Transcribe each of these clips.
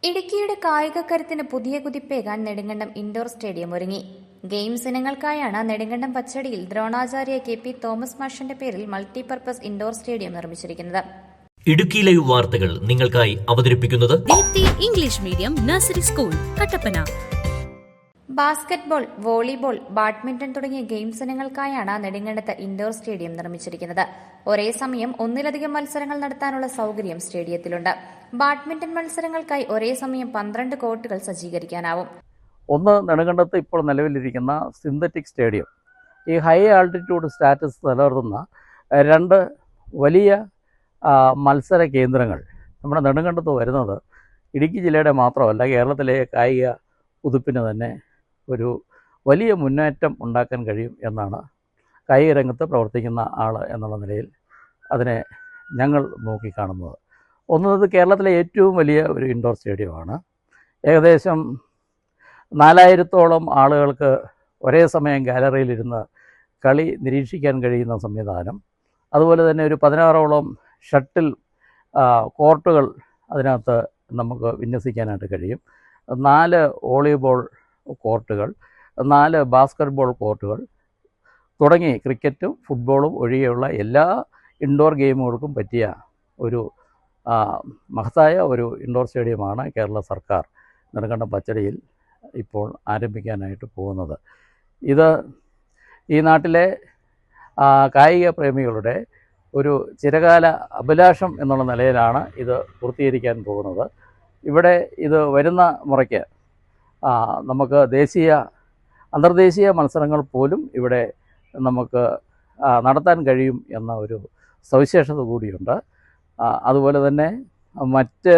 ഇടുക്കിയുടെ കായികക്കരുത്തിന് പുതിയ കുതിപ്പേകാൻ നെടുങ്കണ്ടം ഇൻഡോർ സ്റ്റേഡിയം ഒരുങ്ങി. ഗെയിംസ് ഇനങ്ങൾക്കായാണ് നെടുങ്കണ്ടം പച്ചടിയിൽ ദ്രോണാചാര്യ കെ പി തോമസ് മാഷിന്റെ പേരിൽ മൾട്ടിപർപ്പസ് ഇൻഡോർ സ്റ്റേഡിയം നിർമ്മിച്ചിരിക്കുന്നത്. ഇടുക്കി ലൈവ് വാർത്തകൾ നിങ്ങൾക്കായി അവതരിപ്പിക്കുന്നത് Deepthi English medium nursery school Kattappana. Basketball, volleyball, badminton തുടങ്ങിയ ഗെയിംസ് ഇനങ്ങൾക്കായാണ് നെടുങ്കണ്ടത്ത് ഇൻഡോർ സ്റ്റേഡിയം നിർമ്മിച്ചിരിക്കുന്നത്. ഒരേ സമയം ഒന്നിലധികം മത്സരങ്ങൾ നടത്താനുള്ള സൌകര്യം സ്റ്റേഡിയത്തിലുണ്ട്. ബാഡ്മിന്റൺ മത്സരങ്ങൾക്കായി ഒരേ സമയം 12 കോർട്ടുകൾ സജ്ജീകരിക്കാനാവും. ഒന്ന്, നെടുങ്കണ്ടത്ത് ഇപ്പോൾ നിലവിലിരിക്കുന്ന സിന്തറ്റിക് സ്റ്റേഡിയം. ഈ ഹൈ ആൾട്ടിറ്റ്യൂഡ് സ്റ്റാറ്റസ് നിലനിർത്തുന്ന 2 വലിയ മത്സര കേന്ദ്രങ്ങൾ നമ്മുടെ നെടുങ്കണ്ടത്ത് വരുന്നത് ഇടുക്കി ജില്ലയുടെ മാത്രമല്ല, കേരളത്തിലെ കായിക കുതിപ്പിന് തന്നെ ഒരു വലിയ മുന്നേറ്റം ഉണ്ടാക്കാൻ കഴിയും എന്നാണ് കായിക രംഗത്ത് പ്രവർത്തിക്കുന്ന ആൾ എന്നുള്ള നിലയിൽ അതിനെ ഞങ്ങൾ നോക്കിക്കാണുന്നത്. ഒന്നത്, കേരളത്തിലെ ഏറ്റവും വലിയ ഒരു ഇൻഡോർ സ്റ്റേഡിയമാണ്. ഏകദേശം 4000-ഓളം ആളുകൾക്ക് ഒരേ സമയം ഗാലറിയിലിരുന്ന് കളി നിരീക്ഷിക്കാൻ കഴിയുന്ന സംവിധാനം. അതുപോലെ തന്നെ ഒരു 16ഓളം ഷട്ടിൽ കോർട്ടുകൾ അതിനകത്ത് നമുക്ക് വിന്യസിക്കാനായിട്ട് കഴിയും. 4 വോളിബോൾ കോർട്ടുകൾ, 4 ബാസ്കറ്റ്ബോൾ കോർട്ടുകൾ തുടങ്ങി ക്രിക്കറ്റും ഫുട്ബോളും ഒഴികെയുള്ള എല്ലാ ഇൻഡോർ ഗെയിമുകൾക്കും പറ്റിയ ഒരു മഹത്തായ ഒരു ഇൻഡോർ സ്റ്റേഡിയമാണ് കേരള സർക്കാർ നെടുങ്കണ്ടം പച്ചടിയിൽ ഇപ്പോൾ ആരംഭിക്കാനായിട്ട് പോകുന്നത്. ഇത് ഈ നാട്ടിലെ കായിക പ്രേമികളുടെ ഒരു ചിരകാല അഭിലാഷം എന്നുള്ള നിലയിലാണ് ഇത് പൂർത്തീകരിക്കാൻ പോകുന്നത്. ഇവിടെ ഇത് വരുന്ന മുറയ്ക്ക് നമുക്ക് അന്തർദേശീയ മത്സരങ്ങൾ പോലും ഇവിടെ നമുക്ക് നടത്താൻ കഴിയും എന്ന ഒരു സവിശേഷത കൂടിയുണ്ട്. അതുപോലെ തന്നെ മറ്റ്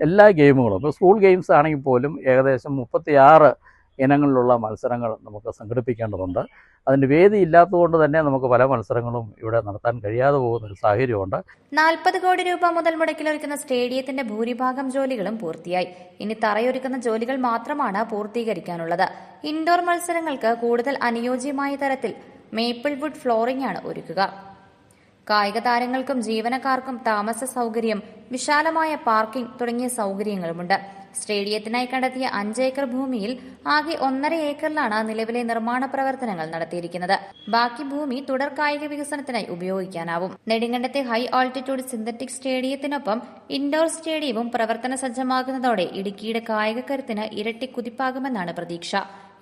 എല്ലാ ഗെയിമുകളും, ഇപ്പോൾ സ്കൂൾ ഗെയിംസ് ആണെങ്കിൽ പോലും ഏകദേശം 36 ഇനങ്ങളിലുള്ള മത്സരങ്ങൾ നമുക്ക് സംഘടിപ്പിക്കേണ്ടതുണ്ട്. അതിൻ്റെ വേദി ഇല്ലാത്തതുകൊണ്ട് തന്നെ നമുക്ക് പല മത്സരങ്ങളും ഇവിടെ നടത്താൻ കഴിയാതെ പോകുന്നൊരു സാഹചര്യമുണ്ട്. 40 കോടി രൂപ മുതൽ മുടക്കിലൊരുക്കുന്ന സ്റ്റേഡിയത്തിന്റെ ഭൂരിഭാഗം ജോലികളും പൂർത്തിയായി. ഇനി തറയൊരുക്കുന്ന ജോലികൾ മാത്രമാണ് പൂർത്തീകരിക്കാനുള്ളത്. ഇൻഡോർ മത്സരങ്ങൾക്ക് കൂടുതൽ അനുയോജ്യമായ തരത്തിൽ മേപ്പിൾ വുഡ് ഫ്ലോറിംഗ് ആണ് ഒരുക്കുക. കായിക താരങ്ങൾക്കും ജീവനക്കാർക്കും താമസ സൌകര്യം, വിശാലമായ പാർക്കിംഗ് തുടങ്ങിയ സൌകര്യങ്ങളുമുണ്ട്. സ്റ്റേഡിയത്തിനായി കണ്ടെത്തിയ 5 ഏക്കർ ഭൂമിയിൽ ആകെ 1.5 ഏക്കറിലാണ് നിലവിലെ നിർമ്മാണ പ്രവർത്തനങ്ങൾ നടത്തിയിരിക്കുന്നത്. ബാക്കി ഭൂമി തുടർ കായിക വികസനത്തിനായി ഉപയോഗിക്കാനാവും. നെടുങ്കണ്ടത്തെ ഹൈ ആൾട്ടിറ്റ്യൂഡ് സിന്തറ്റിക് സ്റ്റേഡിയത്തിനൊപ്പം ഇൻഡോർ സ്റ്റേഡിയവും പ്രവർത്തന സജ്ജമാകുന്നതോടെ ഇടുക്കിയുടെ കായിക കരുത്തിന് ഇരട്ടി കുതിപ്പാകുമെന്നാണ് പ്രതീക്ഷ.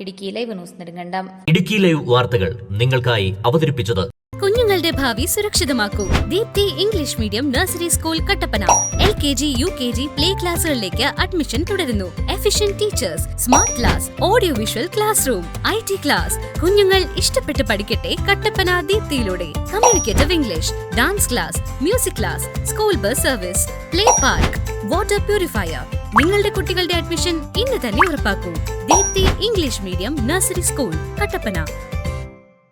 Idukki live news Nedumkandam. Idukki live വാർത്തകൾ നിങ്ങൾക്കായി അവതരിപ്പിച്ചത് കുഞ്ഞുങ്ങളുടെ ഭാവി സുരക്ഷിതമാക്കൂ. Deepthi English medium nursery school Kattappana. LKG, UKG, play ക്ലാസുകളിലേക്ക് അഡ്മിഷൻ തുടരുന്നു. Efficient teachers, smart class, audio visual class room, IT class. കുഞ്ഞുങ്ങൾ ഇഷ്ടപ്പെട്ട് പഠിക്കട്ടെ കട്ടപ്പന ദീപ്തിയിലൂടെ. Communicative English, dance class, music class, school bus service, play park, water purifier. നിങ്ങളുടെ കുട്ടികളുടെ admission ഇന്ന് തന്നെ ഉറപ്പാക്കൂ. Deepthi English medium nursery school Kattappana.